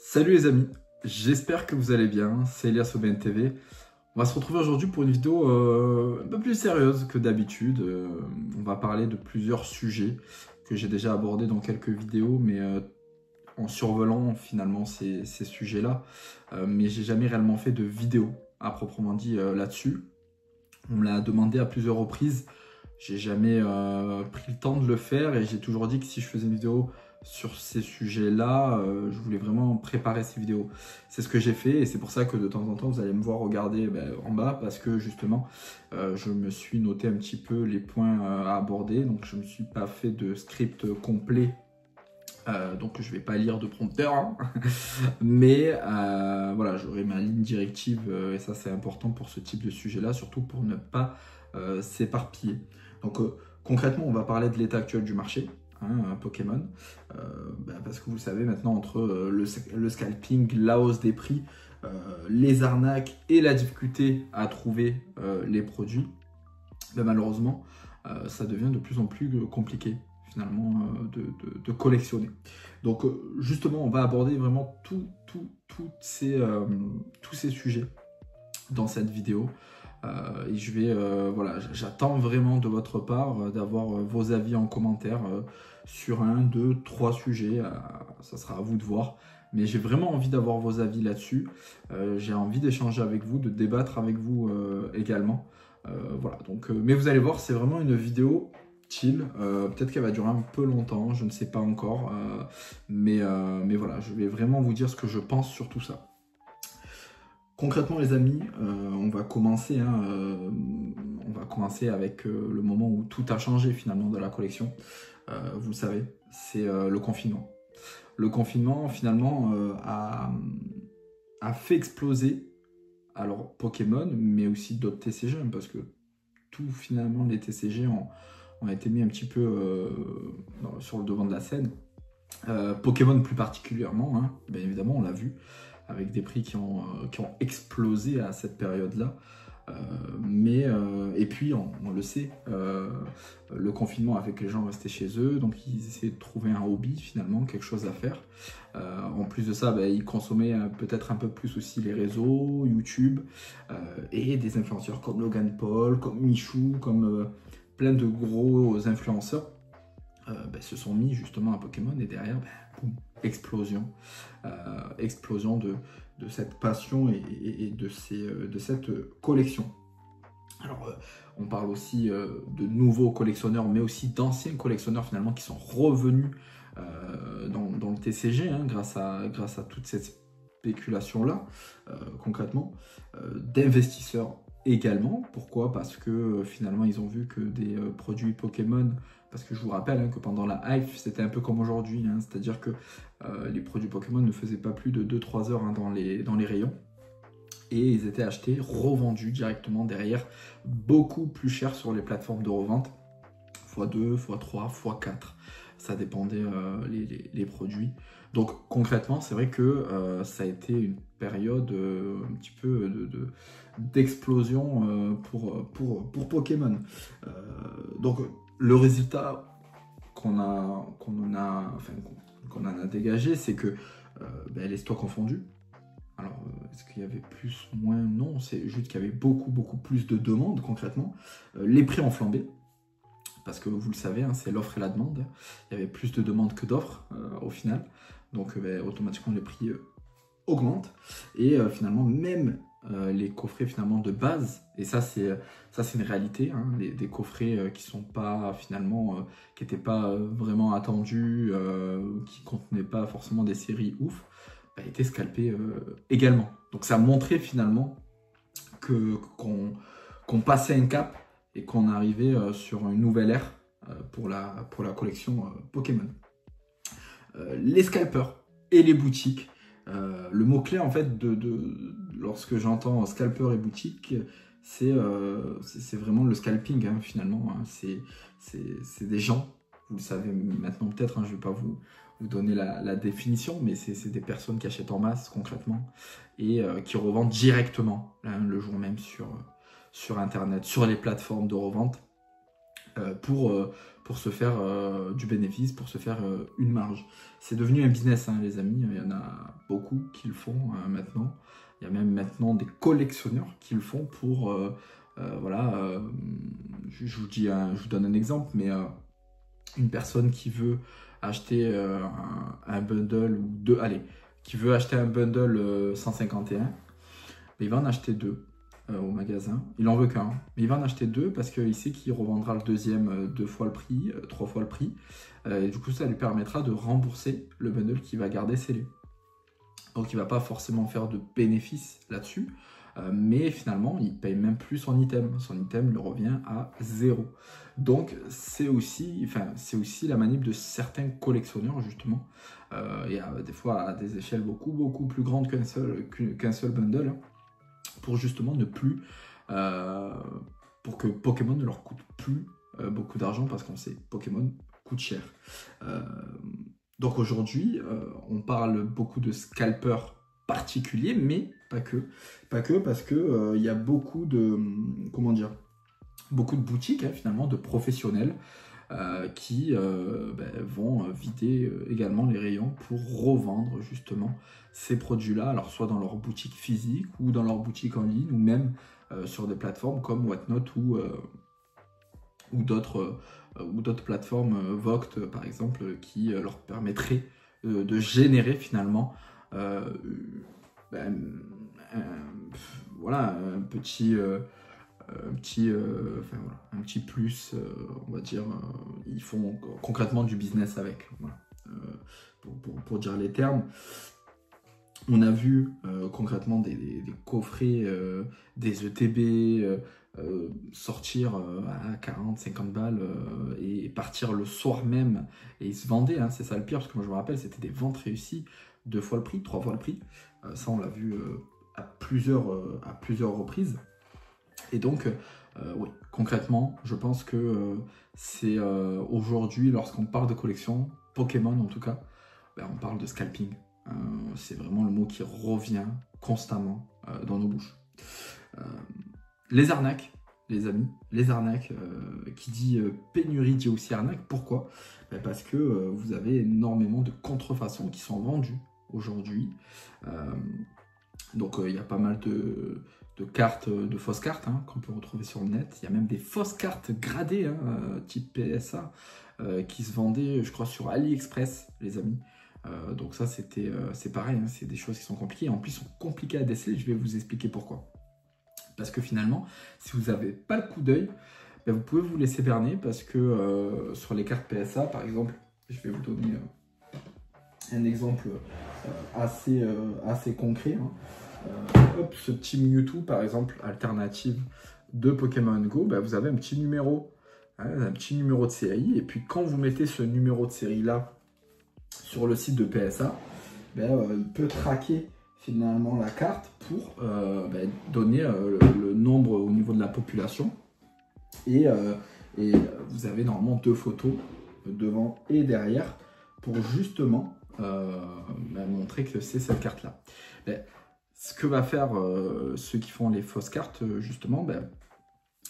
Salut les amis, j'espère que vous allez bien, c'est Elias OBN TV. On va se retrouver aujourd'hui pour une vidéo un peu plus sérieuse que d'habitude. On va parler de plusieurs sujets que j'ai déjà abordés dans quelques vidéos, mais en survolant finalement ces sujets-là. Mais j'ai jamais réellement fait de vidéo à proprement dit là-dessus. On me l'a demandé à plusieurs reprises. J'ai jamais pris le temps de le faire et j'ai toujours dit que si je faisais une vidéo sur ces sujets-là, je voulais vraiment préparer ces vidéos. C'est ce que j'ai fait et c'est pour ça que de temps en temps, vous allez me voir regarder en bas parce que justement, je me suis noté un petit peu les points à aborder. Donc, je ne me suis pas fait de script complet. Donc je vais pas lire de prompteur, hein. Mais voilà, j'aurai ma ligne directive et ça c'est important pour ce type de sujet-là, surtout pour ne pas s'éparpiller. Donc concrètement, on va parler de l'état actuel du marché, hein, Pokémon, parce que vous savez maintenant entre le scalping, la hausse des prix, les arnaques et la difficulté à trouver les produits, malheureusement, ça devient de plus en plus compliqué finalement de collectionner. Donc justement, on va aborder vraiment tous ces sujets dans cette vidéo. Et je vais, voilà, j'attends vraiment de votre part d'avoir vos avis en commentaire sur 1, 2, 3 sujets. Ça sera à vous de voir. Mais j'ai vraiment envie d'avoir vos avis là-dessus. J'ai envie d'échanger avec vous, de débattre avec vous également. Voilà, donc, mais vous allez voir, c'est vraiment une vidéo chill. Peut-être qu'elle va durer un peu longtemps, je ne sais pas encore. Mais voilà, je vais vraiment vous dire ce que je pense sur tout ça. Concrètement, les amis, on va commencer avec le moment où tout a changé finalement dans la collection. Vous le savez, c'est le confinement. Le confinement, finalement, a fait exploser alors Pokémon, mais aussi d'autres TCG, parce que tout finalement les TCG ont été mis un petit peu sur le devant de la scène. Pokémon plus particulièrement, hein, bien évidemment, on l'a vu, avec des prix qui ont explosé à cette période-là. Et puis, on le sait, le confinement a fait que les gens restaient chez eux, donc ils essaient de trouver un hobby finalement, quelque chose à faire. En plus de ça, ils consommaient peut-être un peu plus aussi les réseaux, YouTube, et des influenceurs comme Logan Paul, comme Michou, comme plein de gros influenceurs se sont mis justement à Pokémon et derrière, boum, explosion. Explosion de cette passion et de cette collection. Alors, on parle aussi de nouveaux collectionneurs, mais aussi d'anciens collectionneurs finalement qui sont revenus dans le TCG grâce à toute cette spéculation-là, concrètement, d'investisseurs également. Pourquoi? Parce que finalement, ils ont vu que des produits Pokémon, parce que je vous rappelle que pendant la hype, c'était un peu comme aujourd'hui, c'est-à-dire que les produits Pokémon ne faisaient pas plus de 2-3 heures dans les rayons. Et ils étaient achetés, revendus directement derrière, beaucoup plus cher sur les plateformes de revente, x2, x3, x4, ça dépendait les produits. Donc concrètement, c'est vrai que ça a été une période un petit peu d'explosion pour Pokémon. Donc le résultat qu'on en a dégagé, c'est que les stocks ont fondu. Alors, est-ce qu'il y avait plus, moins? Non, c'est juste qu'il y avait beaucoup plus de demandes concrètement. Les prix ont flambé, parce que vous le savez, c'est l'offre et la demande. Il y avait plus de demandes que d'offres au final. Donc automatiquement les prix augmentent. Et finalement, même les coffrets finalement de base, et ça c'est une réalité, des coffrets qui sont pas finalement, qui n'étaient pas vraiment attendus, qui contenaient pas forcément des séries ouf, étaient scalpés également. Donc ça montrait finalement qu'on passait un cap et qu'on arrivait sur une nouvelle ère pour la collection Pokémon. Les scalpers et les boutiques. Le mot-clé en fait lorsque j'entends scalper et boutique, c'est vraiment le scalping finalement. C'est des gens, vous le savez maintenant peut-être, je ne vais pas vous donner la définition, mais c'est des personnes qui achètent en masse concrètement et qui revendent directement le jour même sur internet, sur les plateformes de revente pour se faire du bénéfice, pour se faire une marge. C'est devenu un business, les amis. Il y en a beaucoup qui le font maintenant. Il y a même maintenant des collectionneurs qui le font pour, voilà, je vous donne un exemple, mais une personne qui veut acheter un bundle ou deux, allez, qui veut acheter un bundle 151, il va en acheter deux au magasin. Il en veut qu'un, mais il va en acheter deux parce qu'il sait qu'il revendra le deuxième 2 fois le prix, 3 fois le prix. Et du coup, ça lui permettra de rembourser le bundle qu'il va garder scellé. Donc, il ne va pas forcément faire de bénéfice là-dessus. Mais finalement, il paye même plus son item. Son item lui revient à 0. Donc, c'est aussi la manip de certains collectionneurs, justement. Et des fois, à des échelles beaucoup plus grandes qu'un seul bundle. Hein, pour justement ne plus... pour que Pokémon ne leur coûte plus beaucoup d'argent. Parce qu'on sait, Pokémon coûte cher. Donc aujourd'hui, on parle beaucoup de scalpers particuliers, mais pas que, parce que y a beaucoup de, comment dire, beaucoup de boutiques hein, finalement, de professionnels qui vont vider également les rayons pour revendre justement ces produits-là, alors soit dans leur boutique physique ou dans leur boutique en ligne, ou même sur des plateformes comme Whatnot ou d'autres plateformes, Voct par exemple, qui leur permettraient de générer finalement voilà, un petit plus, on va dire, ils font concrètement du business avec, voilà. Pour dire les termes. On a vu concrètement des coffrets, des ETB sortir à 40-50 balles et partir le soir même, et ils se vendaient, hein, c'est ça le pire, parce que moi je me rappelle, c'était des ventes réussies, 2 fois le prix, 3 fois le prix, ça on l'a vu à plusieurs reprises. Et donc, oui, concrètement, je pense que c'est aujourd'hui, lorsqu'on parle de collection, Pokémon en tout cas, on parle de scalping. C'est vraiment le mot qui revient constamment dans nos bouches. Les arnaques, les amis, les arnaques, qui dit pénurie dit aussi arnaque. Pourquoi? Parce que vous avez énormément de contrefaçons qui sont vendues aujourd'hui. Donc il y a pas mal de cartes, de fausses cartes hein, qu'on peut retrouver sur le net. Il y a même des fausses cartes gradées, hein, type PSA, qui se vendaient, je crois, sur AliExpress, les amis. Donc ça, c'est pareil, hein, c'est des choses qui sont compliquées. En plus, sont compliquées à déceler. Je vais vous expliquer pourquoi. Parce que finalement, si vous n'avez pas le coup d'œil, vous pouvez vous laisser berner parce que sur les cartes PSA, par exemple, je vais vous donner un exemple assez concret. Hein. Hop, ce petit Mewtwo, par exemple, alternative de Pokémon Go, vous avez un petit numéro de série. Et puis quand vous mettez ce numéro de série-là sur le site de PSA, il peut traquer finalement la carte pour donner le nombre au niveau de la population. Et vous avez normalement 2 photos devant et derrière pour justement montrer que c'est cette carte-là. Ce que va faire ceux qui font les fausses cartes, justement,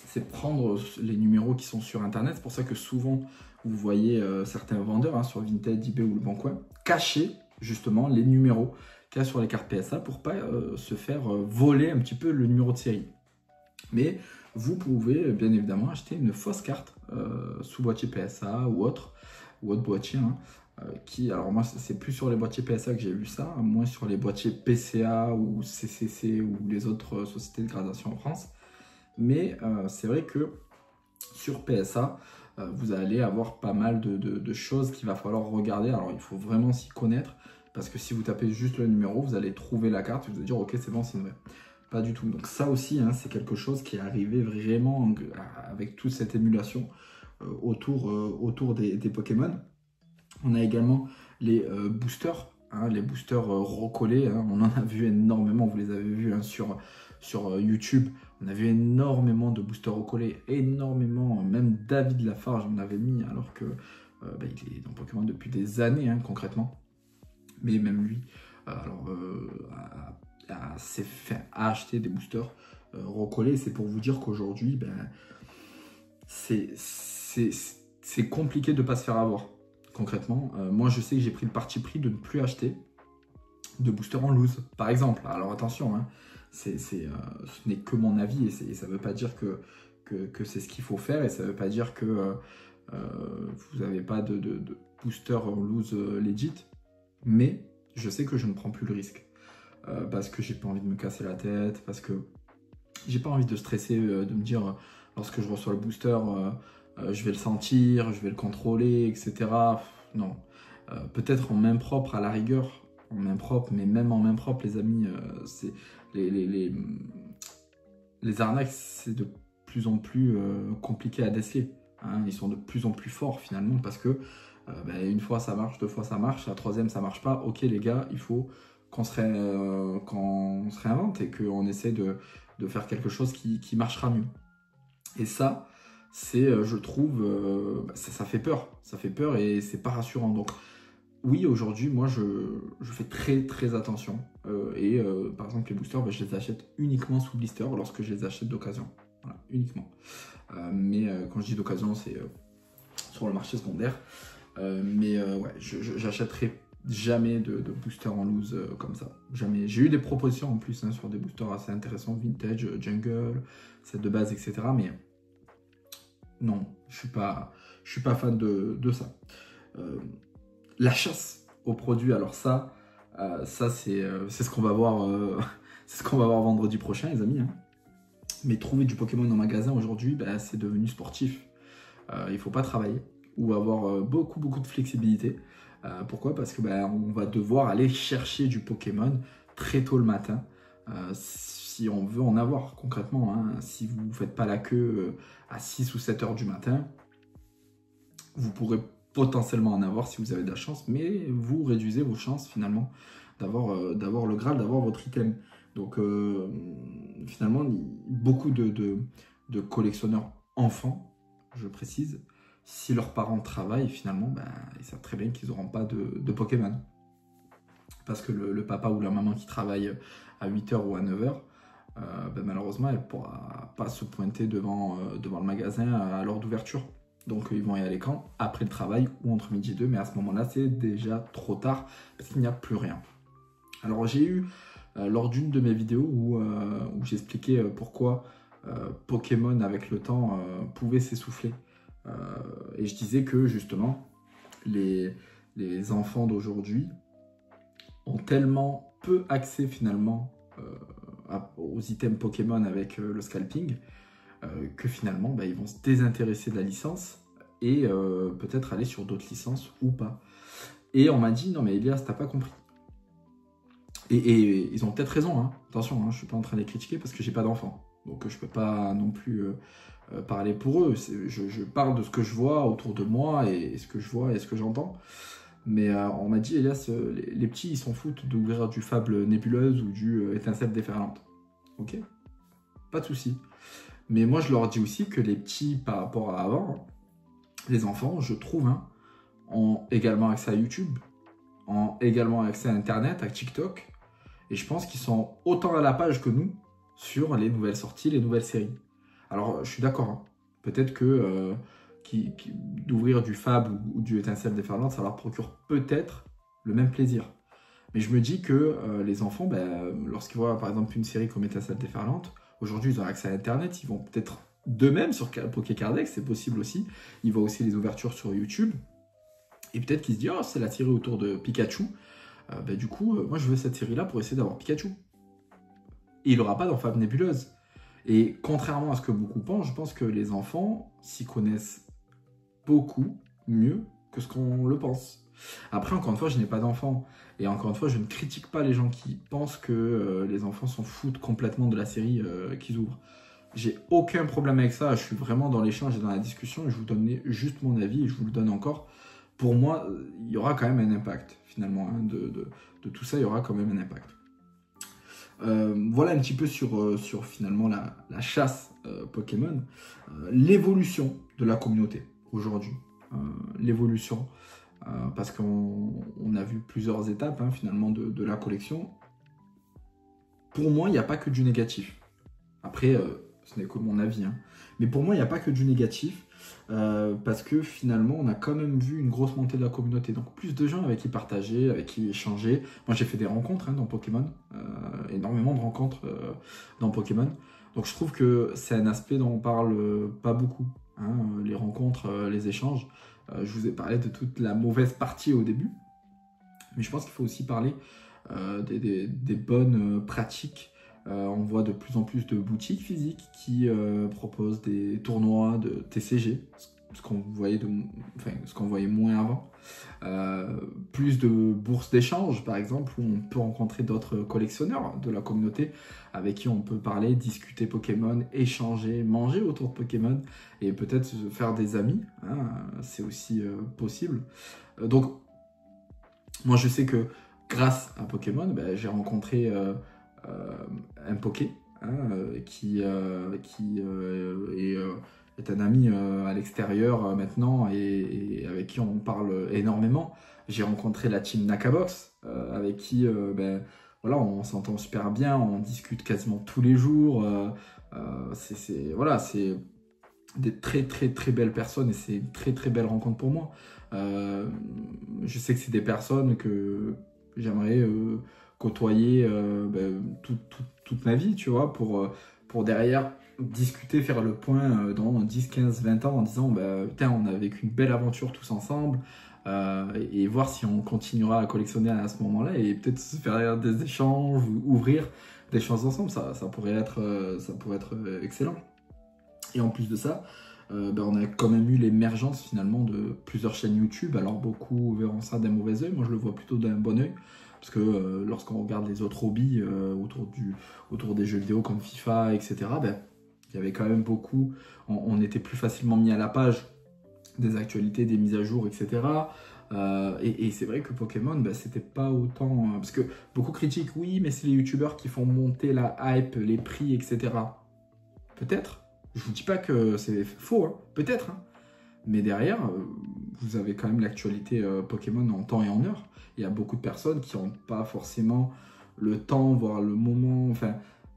c'est prendre les numéros qui sont sur Internet. C'est pour ça que souvent, vous voyez certains vendeurs hein, sur Vinted, eBay ou Le Bon Coin cacher justement les numéros qu'il y a sur les cartes PSA pour pas se faire voler un petit peu le numéro de série. Mais vous pouvez bien évidemment acheter une fausse carte sous boîtier PSA ou autre boîtier. Hein, alors moi c'est plus sur les boîtiers PSA que j'ai vu ça, moins sur les boîtiers PCA ou CCC ou les autres sociétés de gradation en France. Mais c'est vrai que sur PSA, vous allez avoir pas mal de choses qu'il va falloir regarder. Alors il faut vraiment s'y connaître parce que si vous tapez juste le numéro, vous allez trouver la carte et vous allez dire ok c'est bon, c'est vrai. Pas du tout. Donc ça aussi, hein, c'est quelque chose qui est arrivé vraiment avec toute cette émulation autour des Pokémon. On a également les boosters, hein, les boosters recollés. Hein, on en a vu énormément, vous les avez vus hein, sur YouTube. On a vu énormément de boosters recollés, énormément. Même David Lafarge en avait mis, alors que il est dans Pokémon depuis des années, hein, concrètement. Mais même lui, s'est fait acheter des boosters recollés. C'est pour vous dire qu'aujourd'hui, c'est compliqué de ne pas se faire avoir. Concrètement, moi je sais que j'ai pris le parti pris de ne plus acheter de boosters en loose, par exemple. Alors attention, hein, ce n'est que mon avis et ça ne veut pas dire que c'est ce qu'il faut faire et ça ne veut pas dire que vous n'avez pas de booster en loose legit. Mais je sais que je ne prends plus le risque parce que j'ai pas envie de me casser la tête, parce que j'ai pas envie de stresser, de me dire lorsque je reçois le booster, je vais le sentir, je vais le contrôler, etc. Non. Peut-être en main propre à la rigueur, en main propre, mais même en main propre, les amis, c'est les arnaques, c'est de plus en plus compliqué à déceler. Hein. Ils sont de plus en plus forts finalement parce que une fois ça marche, deux fois ça marche, la troisième ça marche pas. Ok les gars, il faut qu'on se réinvente et qu'on essaie de faire quelque chose qui marchera mieux. Et ça, c'est, je trouve, ça fait peur. Ça fait peur et c'est pas rassurant. Donc, oui, aujourd'hui, moi, je fais très, très attention. Par exemple, les boosters, je les achète uniquement sous blister lorsque je les achète d'occasion. Voilà, uniquement. Quand je dis d'occasion, c'est sur le marché secondaire. Ouais, j'achèterai jamais de booster en loose comme ça. Jamais. J'ai eu des propositions en plus hein, sur des boosters assez intéressants, vintage, jungle, set de base, etc. Mais non, je suis pas fan de ça. La chasse aux produits, alors ça c'est ce qu'on va voir, c'est ce qu'on va voir vendredi prochain, les amis. Hein. Mais trouver du Pokémon en magasin aujourd'hui, c'est devenu sportif. Il faut pas travailler ou avoir beaucoup de flexibilité. Pourquoi? Parce que on va devoir aller chercher du Pokémon très tôt le matin si on veut en avoir concrètement. Hein. Si vous ne faites pas la queue à 6 ou 7 heures du matin, vous pourrez potentiellement en avoir si vous avez de la chance, mais vous réduisez vos chances finalement d'avoir le Graal, d'avoir votre item. Donc finalement, beaucoup de collectionneurs enfants, je précise, si leurs parents travaillent, finalement, ils savent très bien qu'ils n'auront pas de Pokémon. Parce que le papa ou la maman qui travaille à 8h ou à 9h, malheureusement, elle ne pourra pas se pointer devant le magasin à l'heure d'ouverture. Donc ils vont y aller quand? Après le travail ou entre midi et 2, mais à ce moment-là, c'est déjà trop tard parce qu'il n'y a plus rien. Alors j'ai eu, lors d'une de mes vidéos où j'expliquais pourquoi Pokémon avec le temps pouvait s'essouffler. Et je disais que justement, les enfants d'aujourd'hui ont tellement peu accès finalement aux items Pokémon avec le scalping que finalement ils vont se désintéresser de la licence et peut-être aller sur d'autres licences ou pas. Et on m'a dit non mais Elias, t'as pas compris. Et ils ont peut-être raison, hein. Attention, hein, je suis pas en train de les critiquer parce que j'ai pas d'enfants. Donc je peux pas non plus parler pour eux. Je parle de ce que je vois autour de moi et ce que je vois et ce que j'entends. Mais on m'a dit, Elias, les petits, ils s'en foutent d'ouvrir du Fable Nébuleuse ou du Étincelle Déferlante. Ok, pas de souci. Mais moi, je leur dis aussi que les petits, par rapport à avant, les enfants, je trouve, hein, ont également accès à YouTube, ont également accès à Internet, à TikTok. Et je pense qu'ils sont autant à la page que nous sur les nouvelles sorties, les nouvelles séries. Alors, je suis d'accord. Hein. Peut-être que d'ouvrir du Fable ou du Étincelle Déferlante, ça leur procure peut-être le même plaisir. Mais je me dis que les enfants, lorsqu'ils voient par exemple une série comme Étincelle Déferlante, aujourd'hui ils ont accès à Internet, ils vont peut-être d'eux-mêmes sur Pokécardex, c'est possible aussi. Ils voient aussi les ouvertures sur YouTube. Et peut-être qu'ils se disent, oh, c'est la série autour de Pikachu. Du coup, moi je veux cette série-là pour essayer d'avoir Pikachu. Et il n'aura pas d'enfant nébuleuse. Et contrairement à ce que beaucoup pensent, je pense que les enfants s'y connaissent beaucoup mieux que ce qu'on le pense. Après, encore une fois, je n'ai pas d'enfants. Et encore une fois, je ne critique pas les gens qui pensent que les enfants s'en foutent complètement de la série qu'ils ouvrent. J'ai aucun problème avec ça. Je suis vraiment dans l'échange et dans la discussion. Et je vous donne juste mon avis et je vous le donne encore. Pour moi, il y aura quand même un impact, finalement. Hein, de tout ça, il y aura quand même un impact. Voilà un petit peu sur finalement la chasse Pokémon. L'évolution de la communauté aujourd'hui. L'évolution. Parce qu'on a vu plusieurs étapes hein, finalement de la collection. Pour moi, il n'y a pas que du négatif. Après, ce n'est que mon avis. Hein. Mais pour moi, il n'y a pas que du négatif. parce que finalement on a quand même vu une grosse montée de la communauté, donc plus de gens avec qui partager, avec qui échanger. Moi j'ai fait des rencontres dans Pokémon, énormément de rencontres dans Pokémon, donc je trouve que c'est un aspect dont on parle pas beaucoup, hein, les rencontres, les échanges. Je vous ai parlé de toute la mauvaise partie au début, mais je pense qu'il faut aussi parler des bonnes pratiques. On voit de plus en plus de boutiques physiques qui proposent des tournois de TCG, ce qu'on voyait, ce qu'on voyait moins avant. Plus de bourses d'échange, par exemple, où on peut rencontrer d'autres collectionneurs de la communauté avec qui on peut parler, discuter Pokémon, échanger, manger autour de Pokémon et peut-être se faire des amis, hein, c'est aussi possible. Donc, moi je sais que grâce à Pokémon, ben, j'ai rencontré un Poké, hein, qui est un ami à l'extérieur maintenant et avec qui on parle énormément. J'ai rencontré la team Nakabox, avec qui ben, voilà, on s'entend super bien, on discute quasiment tous les jours. Voilà, c'est des très belles personnes et c'est une très belle rencontre pour moi. Je sais que c'est des personnes que j'aimerais côtoyer toute ma vie, tu vois, pour derrière discuter, faire le point dans 10, 15, 20 ans en disant bah, putain, on a vécu une belle aventure tous ensemble et voir si on continuera à collectionner à ce moment-là et peut-être se faire des échanges ou ouvrir des choses ensemble, ça pourrait être excellent. Et en plus de ça, on a quand même eu l'émergence finalement de plusieurs chaînes YouTube. Alors beaucoup verront ça d'un mauvais œil, moi je le vois plutôt d'un bon œil. Parce que lorsqu'on regarde les autres hobbies autour des jeux vidéo comme FIFA, etc., ben, il y avait quand même beaucoup, on était plus facilement mis à la page des actualités, des mises à jour, etc. Et c'est vrai que Pokémon, ben, c'était pas autant... parce que beaucoup critiquent, oui, mais c'est les youtubeurs qui font monter la hype, les prix, etc. Peut-être. Je vous dis pas que c'est faux, hein. Peut-être. Hein. Mais derrière, vous avez quand même l'actualité Pokémon en temps et en heure. Il y a beaucoup de personnes qui n'ont pas forcément le temps, voire le moment,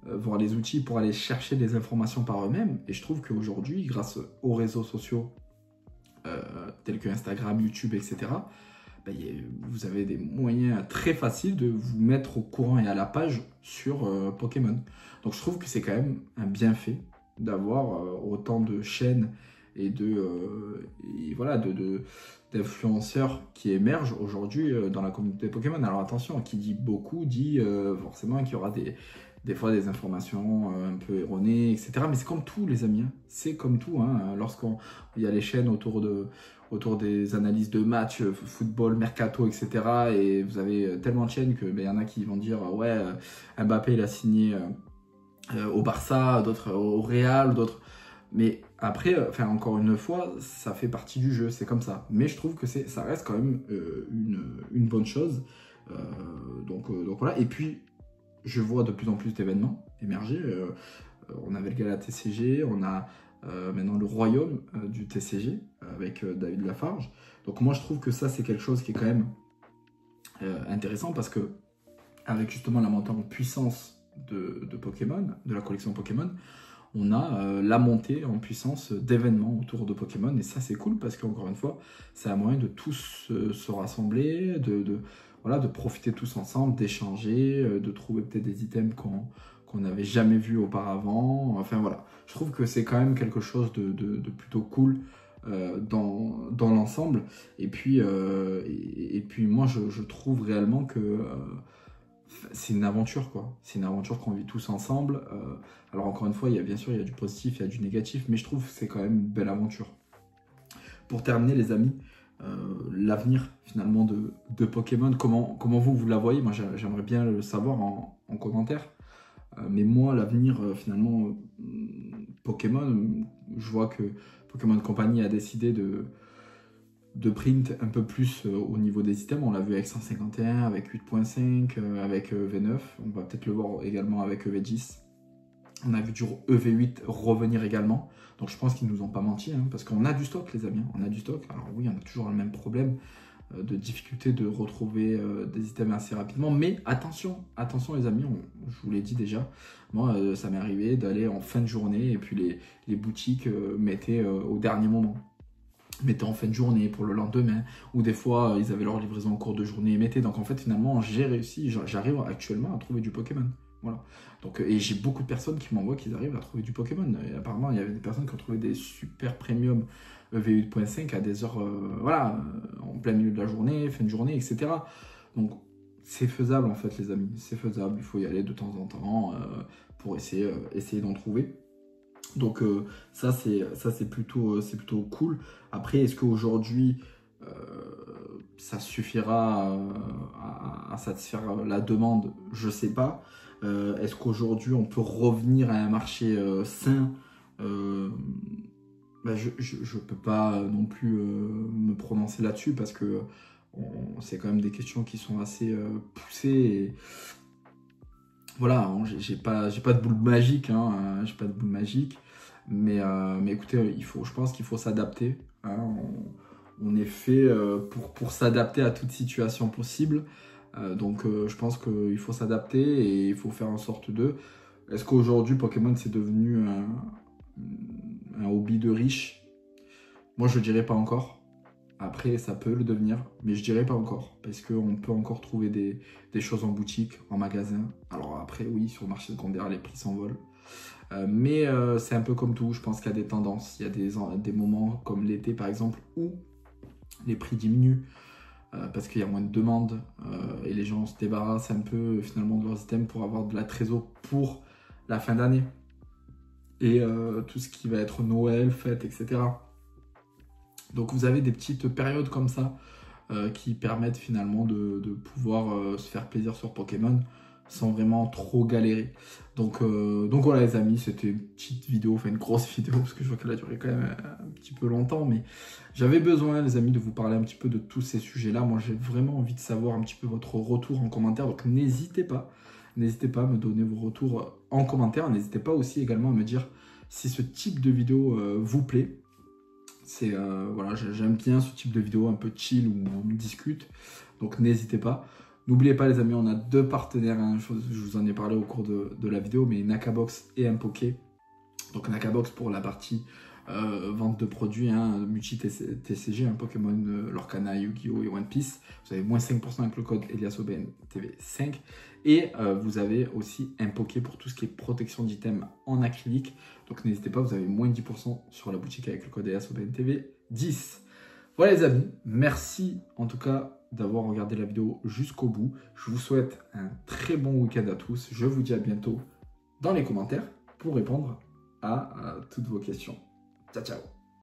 voire les outils pour aller chercher des informations par eux-mêmes. Et je trouve qu'aujourd'hui, grâce aux réseaux sociaux tels que Instagram, YouTube, etc., ben, vous avez des moyens très faciles de vous mettre au courant et à la page sur Pokémon. Donc je trouve que c'est quand même un bienfait d'avoir autant de chaînes et d'influenceurs qui émergent aujourd'hui dans la communauté Pokémon. Alors attention, qui dit beaucoup dit forcément qu'il y aura des fois des informations un peu erronées, etc. Mais c'est comme tout, les amis. Hein. C'est comme tout. Hein. Lorsqu'il y a les chaînes autour des analyses de matchs, football, mercato, etc. Et vous avez tellement de chaînes que y en a qui vont dire ouais, Mbappé il a signé au Barça, d'autres au Real, d'autres. Mais après, encore une fois, ça fait partie du jeu, c'est comme ça. Mais je trouve que ça reste quand même une bonne chose. Donc voilà. Et puis, je vois de plus en plus d'événements émerger. On avait le gala TCG, on a maintenant le royaume du TCG avec David Lafarge. Donc moi, je trouve que ça, c'est quelque chose qui est quand même intéressant parce que avec justement la montée en puissance de Pokémon, de la collection Pokémon, on a la montée en puissance d'événements autour de Pokémon, et ça c'est cool parce qu'encore une fois, c'est un moyen de tous se rassembler, de profiter tous ensemble, d'échanger, de trouver peut-être des items qu'on n'avait jamais vus auparavant. Enfin voilà, je trouve que c'est quand même quelque chose de plutôt cool dans l'ensemble. Et puis moi je trouve réellement que c'est une aventure, quoi. C'est une aventure qu'on vit tous ensemble. Alors encore une fois, bien sûr, il y a du positif, il y a du négatif, mais je trouve que c'est quand même une belle aventure. Pour terminer, les amis, l'avenir finalement de Pokémon, comment vous la voyez? Moi, j'aimerais bien le savoir en commentaire. Mais moi, l'avenir, finalement, Pokémon, je vois que Pokémon Company a décidé de print un peu plus au niveau des items. On l'a vu avec 151, avec 8.5, avec V9. On va peut-être le voir également avec EV10. On a vu du EV8 revenir également. Donc je pense qu'ils ne nous ont pas menti, hein, parce qu'on a du stock, les amis. On a du stock. Alors oui, on a toujours le même problème de difficulté de retrouver des items assez rapidement. Mais attention les amis, je vous l'ai dit déjà, moi ça m'est arrivé d'aller en fin de journée et puis les boutiques mettaient au dernier moment. Mettaient en fin de journée pour le lendemain, ou des fois ils avaient leur livraison en cours de journée et mettaient. Donc en fait finalement j'ai réussi, j'arrive actuellement à trouver du Pokémon. Voilà. Donc, et j'ai beaucoup de personnes qui m'envoient qu'ils arrivent à trouver du Pokémon. Et apparemment il y avait des personnes qui ont trouvé des super premium V8.5 à des heures, voilà, en plein milieu de la journée, fin de journée, etc. Donc c'est faisable en fait les amis, c'est faisable, il faut y aller de temps en temps pour essayer d'en trouver. Donc ça c'est plutôt cool. Après, est-ce qu'aujourd'hui ça suffira à satisfaire la demande? Je sais pas. Est-ce qu'aujourd'hui on peut revenir à un marché sain? Ben, je peux pas non plus me prononcer là-dessus parce que c'est quand même des questions qui sont assez poussées. Et voilà, j'ai pas de boule magique, hein, j'ai pas de boule magique. Mais écoutez, je pense qu'il faut s'adapter. Hein, on est fait pour s'adapter à toute situation possible. Donc je pense qu'il faut s'adapter et il faut faire en sorte de... Est-ce qu'aujourd'hui Pokémon c'est devenu un hobby de riche? Moi je dirais pas encore. Après ça peut le devenir, mais je dirais pas encore. Parce qu'on peut encore trouver des choses en boutique, en magasin. Alors après oui, sur le marché secondaire les prix s'envolent. Mais c'est un peu comme tout, je pense qu'il y a des tendances. Il y a des moments comme l'été par exemple où les prix diminuent parce qu'il y a moins de demandes et les gens se débarrassent un peu finalement de leurs items pour avoir de la trésor pour la fin d'année. Et tout ce qui va être Noël, fête, etc. Donc vous avez des petites périodes comme ça qui permettent finalement de pouvoir se faire plaisir sur Pokémon sans vraiment trop galérer. Donc voilà les amis, c'était une petite vidéo, enfin une grosse vidéo parce que je vois qu'elle a duré quand même un petit peu longtemps, mais j'avais besoin les amis de vous parler un petit peu de tous ces sujets-là. Moi j'ai vraiment envie de savoir un petit peu votre retour en commentaire, donc n'hésitez pas à me donner vos retours en commentaire. N'hésitez pas aussi également à me dire si ce type de vidéo vous plaît. C'est voilà, j'aime bien ce type de vidéo un peu chill où on discute, donc n'hésitez pas. N'oubliez pas les amis, on a deux partenaires, hein, je vous en ai parlé au cours de la vidéo, mais Nakabox et Impoké. Donc Nakabox pour la partie vente de produits, hein, multi-TCG, hein, Pokémon, Lorcana, Yu-Gi-Oh! Et One Piece. Vous avez moins 5% avec le code EliasOBNTV5. Et vous avez aussi Impoké pour tout ce qui est protection d'items en acrylique. Donc n'hésitez pas, vous avez moins 10% sur la boutique avec le code EliasOBNTV10. Voilà les amis, merci en tout cas d'avoir regardé la vidéo jusqu'au bout. Je vous souhaite un très bon week-end à tous. Je vous dis à bientôt dans les commentaires pour répondre à toutes vos questions. Ciao, ciao!